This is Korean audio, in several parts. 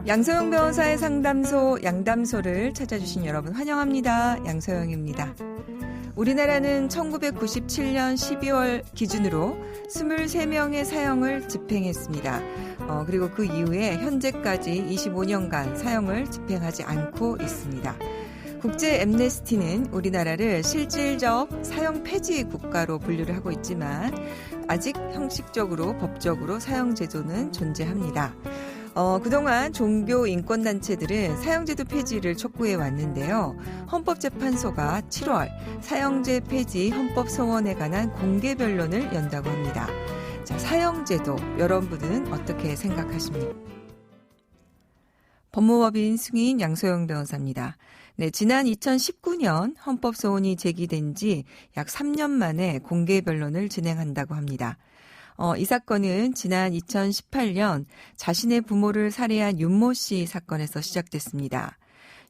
양소영 변호사의 상담소 양담소를 찾아주신 여러분 환영합니다. 양소영입니다. 우리나라는 1997년 12월 기준으로 23명의 사형을 집행했습니다. 그리고 그 이후에 현재까지 25년간 사형을 집행하지 않고 있습니다. 국제 앰네스티는 우리나라를 실질적 사형 폐지 국가로 분류를 하고 있지만 아직 형식적으로 법적으로 사형 제도는 존재합니다. 그동안 종교 인권단체들은 사형제도 폐지를 촉구해 왔는데요. 헌법재판소가 7월 사형제 폐지 헌법소원에 관한 공개 변론을 연다고 합니다. 자, 사형제도 여러분은 어떻게 생각하십니까? 법무법인 승인 양소영 변호사입니다. 네, 지난 2019년 헌법소원이 제기된 지 약 3년 만에 공개 변론을 진행한다고 합니다. 이 사건은 지난 2018년 자신의 부모를 살해한 윤모 씨 사건에서 시작됐습니다.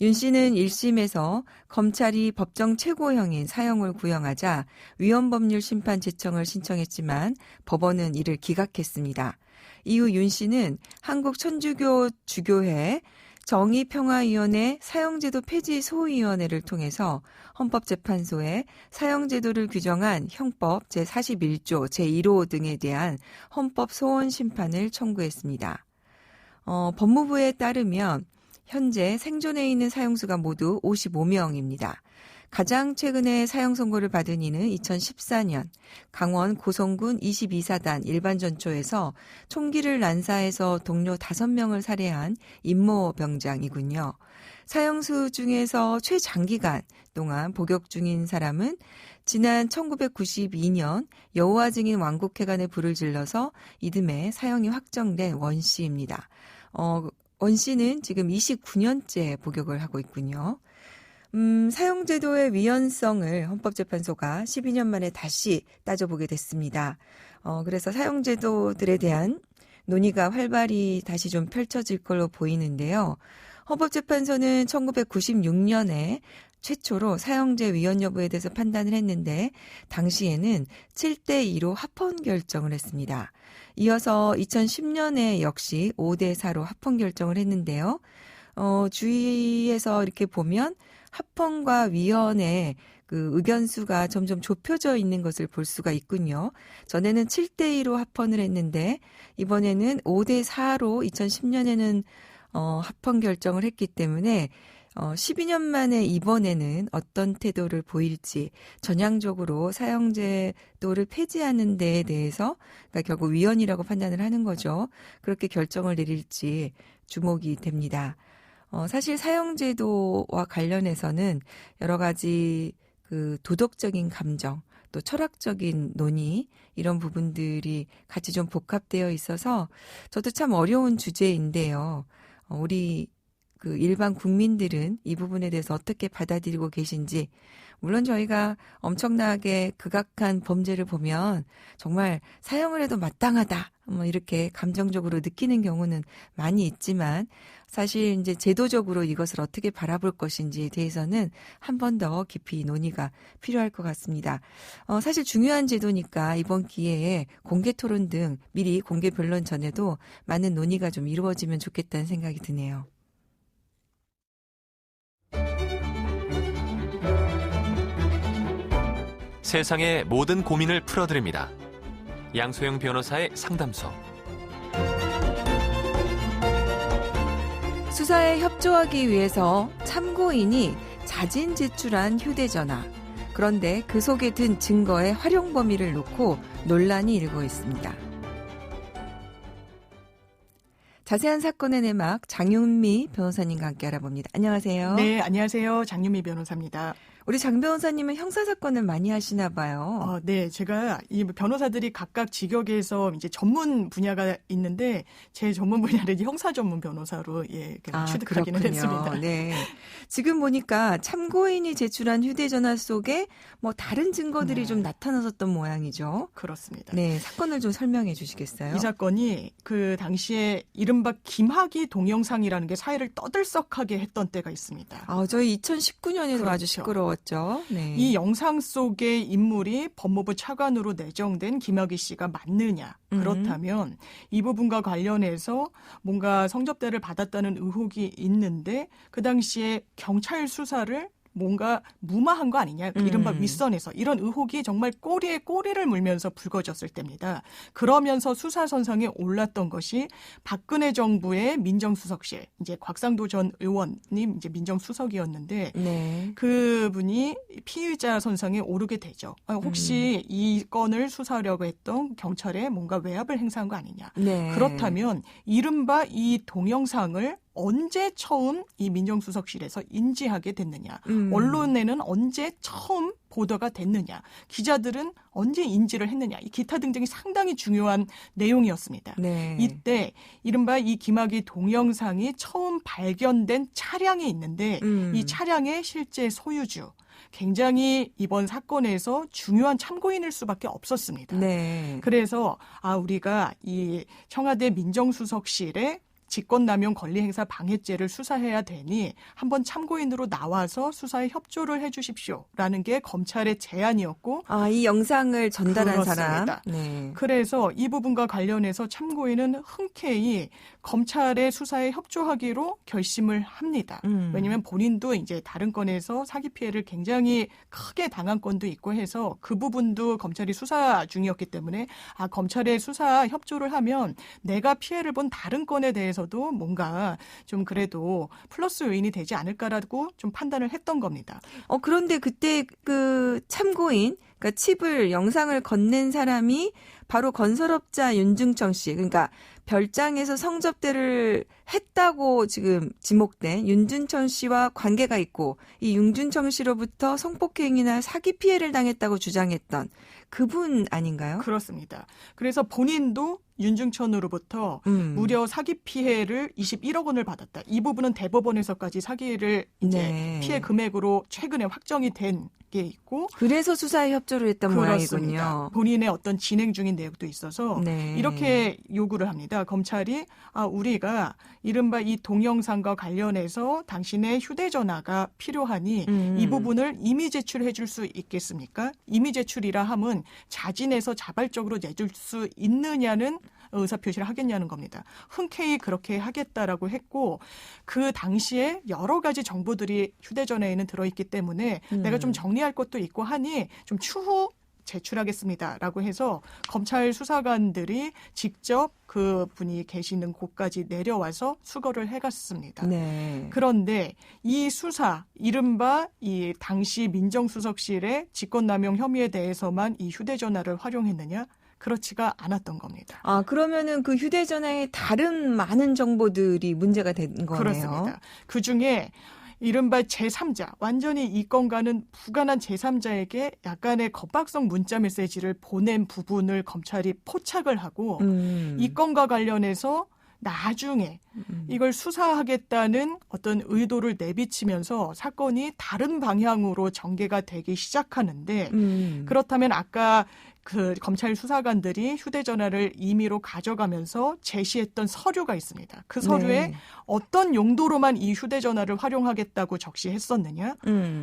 윤 씨는 1심에서 검찰이 법정 최고형인 사형을 구형하자 위헌법률 심판 제청을 신청했지만 법원은 이를 기각했습니다. 이후 윤 씨는 한국천주교 주교회 정의평화위원회 사형제도 폐지 소위원회를 통해서 헌법재판소에 사형제도를 규정한 형법 제41조 제1호 등에 대한 헌법소원 심판을 청구했습니다. 법무부에 따르면 현재 생존해 있는 사형수가 모두 55명입니다. 가장 최근에 사형 선고를 받은 이는 2014년 강원 고성군 22사단 일반전초에서 총기를 난사해서 동료 5명을 살해한 임모 병장이군요. 사형수 중에서 최장기간 동안 복역 중인 사람은 지난 1992년 여호와 증인 왕국회관에 불을 질러서 이듬해 사형이 확정된 원 씨입니다. 원 씨는 지금 29년째 복역을 하고 있군요. 사형제도의 위헌성을 헌법재판소가 12년 만에 다시 따져보게 됐습니다. 그래서 사형제도들에 대한 논의가 활발히 다시 좀 펼쳐질 걸로 보이는데요. 헌법재판소는 1996년에 최초로 사형제 위헌 여부에 대해서 판단을 했는데 당시에는 7대2로 합헌 결정을 했습니다. 이어서 2010년에 역시 5대4로 합헌 결정을 했는데요. 주위에서 이렇게 보면 합헌과 위헌의 그 의견수가 점점 좁혀져 있는 것을 볼 수가 있군요. 전에는 7대2로 합헌을 했는데 이번에는 5대4로 2010년에는 합헌 결정을 했기 때문에 12년 만에 이번에는 어떤 태도를 보일지 전향적으로 사형제도를 폐지하는 데에 대해서 그러니까 결국 위헌이라고 판단을 하는 거죠. 그렇게 결정을 내릴지 주목이 됩니다. 사실 사형제도와 관련해서는 여러 가지 그 도덕적인 감정, 또 철학적인 논의 이런 부분들이 같이 좀 복합되어 있어서 저도 참 어려운 주제인데요. 우리 그 일반 국민들은 이 부분에 대해서 어떻게 받아들이고 계신지 물론 저희가 엄청나게 극악한 범죄를 보면 정말 사형을 해도 마땅하다 이렇게 감정적으로 느끼는 경우는 많이 있지만 사실 이제 제도적으로 이것을 어떻게 바라볼 것인지에 대해서는 한 번 더 깊이 논의가 필요할 것 같습니다. 사실 중요한 제도니까 이번 기회에 공개 토론 등 미리 공개 변론 전에도 많은 논의가 좀 이루어지면 좋겠다는 생각이 드네요. 세상의 모든 고민을 풀어드립니다. 양소영 변호사의 상담소. 수사에 협조하기 위해서 참고인이 자진 제출한 휴대전화. 그런데 그 속에 든 증거의 활용 범위를 놓고 논란이 일고 있습니다. 자세한 사건의 내막 장윤미 변호사님과 함께 알아봅니다. 안녕하세요. 네, 안녕하세요. 장윤미 변호사입니다. 우리 장 변호사님은 형사사건을 많이 하시나 봐요. 네, 제가 이 변호사들이 각각 직역에서 이제 전문 분야가 있는데 제 전문 분야는 형사 전문 변호사로 취득하기는 했습니다. 네. 지금 보니까 참고인이 제출한 휴대전화 속에 뭐 다른 증거들이 좀 나타났었던 모양이죠. 그렇습니다. 네, 사건을 좀 설명해 주시겠어요? 이 사건이 그 당시에 이른바 김학의 동영상이라는 게 사회를 떠들썩하게 했던 때가 있습니다. 저희 2019년에도 그렇죠. 아주 시끄러웠죠. 찍었죠. 네. 이 영상 속의 인물이 법무부 차관으로 내정된 김학의 씨가 맞느냐. 그렇다면 이 부분과 관련해서 뭔가 성접대를 받았다는 의혹이 있는데 그 당시에 경찰 수사를 뭔가 무마한 거 아니냐. 이른바 윗선에서 이런 의혹이 정말 꼬리에 꼬리를 물면서 불거졌을 때입니다. 그러면서 수사선상에 올랐던 것이 박근혜 정부의 민정수석실, 이제 곽상도 전 의원님 이제 민정수석이었는데 네. 그분이 피의자 선상에 오르게 되죠. 혹시 이 건을 수사하려고 했던 경찰에 뭔가 외압을 행사한 거 아니냐. 네. 그렇다면 이른바 이 동영상을 언제 처음 이 민정수석실에서 인지하게 됐느냐. 언론에는 언제 처음 보도가 됐느냐. 기자들은 언제 인지를 했느냐. 이 기타 등등이 상당히 중요한 내용이었습니다. 네. 이때 이른바 이 김학의 동영상이 처음 발견된 차량이 있는데 이 차량의 실제 소유주. 굉장히 이번 사건에서 중요한 참고인일 수밖에 없었습니다. 네. 그래서 우리가 이 청와대 민정수석실에 직권남용 권리행사 방해죄를 수사해야 되니 한번 참고인으로 나와서 수사에 협조를 해 주십시오라는 게 검찰의 제안이었고 이 영상을 전달한 그렇습니다. 사람. 네. 그래서 이 부분과 관련해서 참고인은 흔쾌히 검찰의 수사에 협조하기로 결심을 합니다. 왜냐하면 본인도 이제 다른 건에서 사기 피해를 굉장히 크게 당한 건도 있고 해서 그 부분도 검찰이 수사 중이었기 때문에 검찰의 수사 협조를 하면 내가 피해를 본 다른 건에 대해서도 뭔가 좀 그래도 플러스 요인이 되지 않을까라고 좀 판단을 했던 겁니다. 그런데 그때 그 참고인, 그러니까 칩을 영상을 건넨 사람이 바로 건설업자 윤중천 씨, 그러니까 별장에서 성접대를 했다고 지금 지목된 윤중천 씨와 관계가 있고 이 윤중천 씨로부터 성폭행이나 사기 피해를 당했다고 주장했던 그분 아닌가요? 그렇습니다. 그래서 본인도 윤중천으로부터 무려 사기 피해를 21억 원을 받았다. 이 부분은 대법원에서까지 사기를 이제 피해 금액으로 최근에 확정이 된 게 있고 그래서 수사에 협조를 했던 그렇습니다. 모양이군요. 본인의 어떤 진행 중인 내역도 있어서 이렇게 요구를 합니다. 검찰이 우리가 이른바 이 동영상과 관련해서 당신의 휴대전화가 필요하니 이 부분을 임의 제출해 줄 수 있겠습니까? 임의 제출이라 함은 자진해서 자발적으로 내줄 수 있느냐는 의사표시를 하겠냐는 겁니다. 흔쾌히 그렇게 하겠다라고 했고 그 당시에 여러 가지 정보들이 휴대전화에는 들어있기 때문에 내가 좀 정리할 것도 있고 하니 좀 추후 제출하겠습니다라고 해서 검찰 수사관들이 직접 그 분이 계시는 곳까지 내려와서 수거를 해갔습니다. 네. 그런데 이 수사, 이른바 이 당시 민정수석실의 직권남용 혐의에 대해서만 이 휴대전화를 활용했느냐? 그렇지가 않았던 겁니다. 그러면은 그 휴대전화에 다른 많은 정보들이 문제가 된 거네요. 그렇습니다. 그중에 이른바 제3자, 완전히 이 건과는 무관한 제3자에게 약간의 겁박성 문자 메시지를 보낸 부분을 검찰이 포착을 하고 이 건과 관련해서 나중에 이걸 수사하겠다는 어떤 의도를 내비치면서 사건이 다른 방향으로 전개가 되기 시작하는데 그렇다면 아까 그 검찰 수사관들이 휴대전화를 임의로 가져가면서 제시했던 서류가 있습니다. 그 서류에 어떤 용도로만 이 휴대전화를 활용하겠다고 적시했었느냐?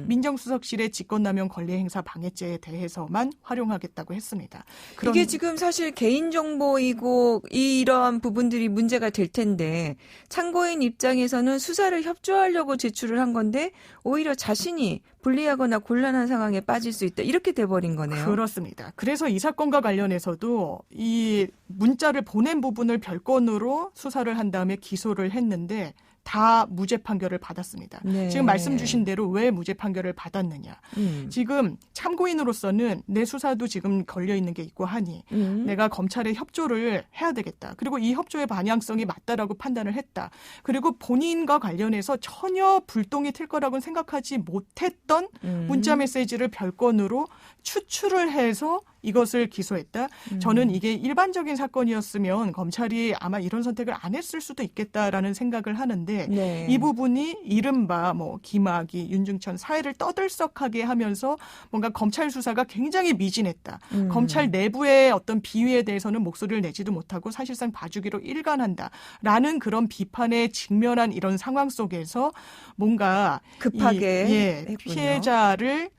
민정수석실의 직권남용 권리행사 방해죄에 대해서만 활용하겠다고 했습니다. 이게 지금 사실 개인정보이고 이런 부분들이 문제가 될 텐데 참고인 입장에서는 수사를 협조하려고 제출을 한 건데 오히려 자신이 불리하거나 곤란한 상황에 빠질 수 있다. 이렇게 돼버린 거네요. 그렇습니다. 그래서 이 사건과 관련해서도 이 문자를 보낸 부분을 별건으로 수사를 한 다음에 기소를 했는데 다 무죄 판결을 받았습니다. 네. 지금 말씀 주신 대로 왜 무죄 판결을 받았느냐. 지금 참고인으로서는 내 수사도 지금 걸려있는 게 있고 하니 내가 검찰에 협조를 해야 되겠다. 그리고 이 협조의 방향성이 맞다라고 판단을 했다. 그리고 본인과 관련해서 전혀 불똥이 튈 거라고는 생각하지 못했던 문자 메시지를 별건으로 추출을 해서 이것을 기소했다. 저는 이게 일반적인 사건이었으면 검찰이 아마 이런 선택을 안 했을 수도 있겠다라는 생각을 하는데 네. 이 부분이 이른바 뭐 김학의, 윤중천 사회를 떠들썩하게 하면서 뭔가 검찰 수사가 굉장히 미진했다. 검찰 내부의 어떤 비위에 대해서는 목소리를 내지도 못하고 사실상 봐주기로 일관한다라는 그런 비판에 직면한 이런 상황 속에서 뭔가 급하게 했군요. 피해자를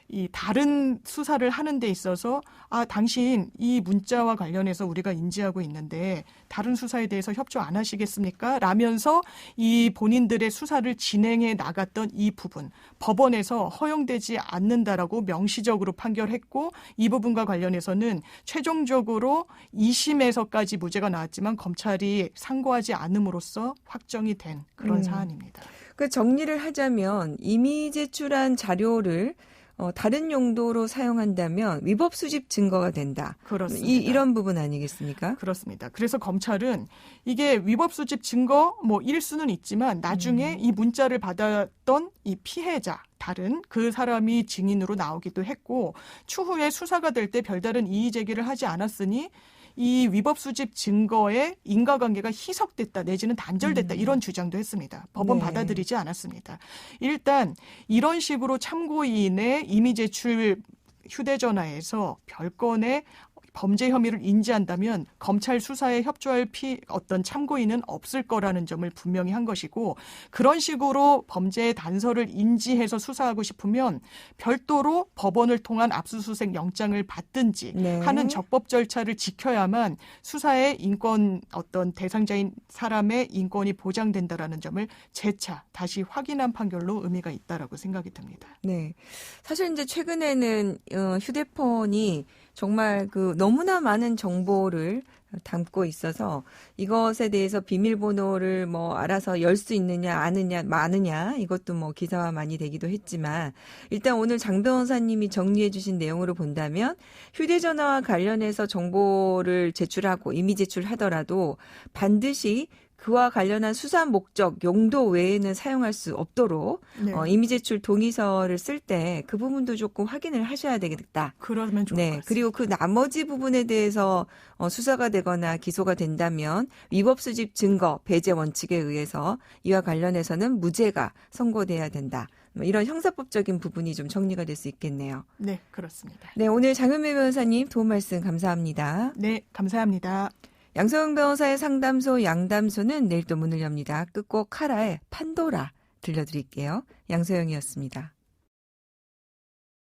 이 다른 수사를 하는 데 있어서 당신 이 문자와 관련해서 우리가 인지하고 있는데 다른 수사에 대해서 협조 안 하시겠습니까? 라면서 이 본인들의 수사를 진행해 나갔던 이 부분 법원에서 허용되지 않는다라고 명시적으로 판결했고 이 부분과 관련해서는 최종적으로 2심에서까지 무죄가 나왔지만 검찰이 상고하지 않음으로써 확정이 된 그런 사안입니다. 그 정리를 하자면 이미 제출한 자료를 다른 용도로 사용한다면 위법 수집 증거가 된다. 그렇습니다. 이런 부분 아니겠습니까? 그렇습니다. 그래서 검찰은 이게 위법 수집 증거 일 수는 있지만 나중에 이 문자를 받았던 이 피해자 다른 그 사람이 증인으로 나오기도 했고 추후에 수사가 될 때 별다른 이의 제기를 하지 않았으니 이 위법 수집 증거의 인과관계가 희석됐다 내지는 단절됐다 이런 주장도 했습니다. 법원 네. 받아들이지 않았습니다. 일단 이런 식으로 참고인의 이미 제출 휴대전화에서 별건의 범죄 혐의를 인지한다면 검찰 수사에 협조할 어떤 참고인은 없을 거라는 점을 분명히 한 것이고 그런 식으로 범죄의 단서를 인지해서 수사하고 싶으면 별도로 법원을 통한 압수수색 영장을 받든지 네. 하는 적법 절차를 지켜야만 수사의 인권 어떤 대상자인 사람의 인권이 보장된다라는 점을 재차 다시 확인한 판결로 의미가 있다라고 생각이 듭니다. 네. 사실 이제 최근에는 휴대폰이 정말 너무나 많은 정보를 담고 있어서 이것에 대해서 비밀번호를 알아서 열 수 있느냐, 아느냐, 많으냐 이것도 기사화 많이 되기도 했지만 일단 오늘 장 변호사님이 정리해 주신 내용으로 본다면 휴대전화와 관련해서 정보를 제출하고 이미 제출하더라도 반드시 그와 관련한 수사 목적, 용도 외에는 사용할 수 없도록 네. 이미 제출 동의서를 쓸 때 그 부분도 조금 확인을 하셔야 되겠다. 그러면 좋을 것 같습니다. 그리고 그 나머지 부분에 대해서 수사가 되거나 기소가 된다면 위법 수집 증거 배제 원칙에 의해서 이와 관련해서는 무죄가 선고돼야 된다. 이런 형사법적인 부분이 좀 정리가 될 수 있겠네요. 네, 그렇습니다. 네, 오늘 장현미 변호사님 도움 말씀 감사합니다. 네, 감사합니다. 양소영 변호사의 상담소 양담소는 내일 또 문을 엽니다. 끝곡 카라의 판도라 들려드릴게요. 양소영이었습니다.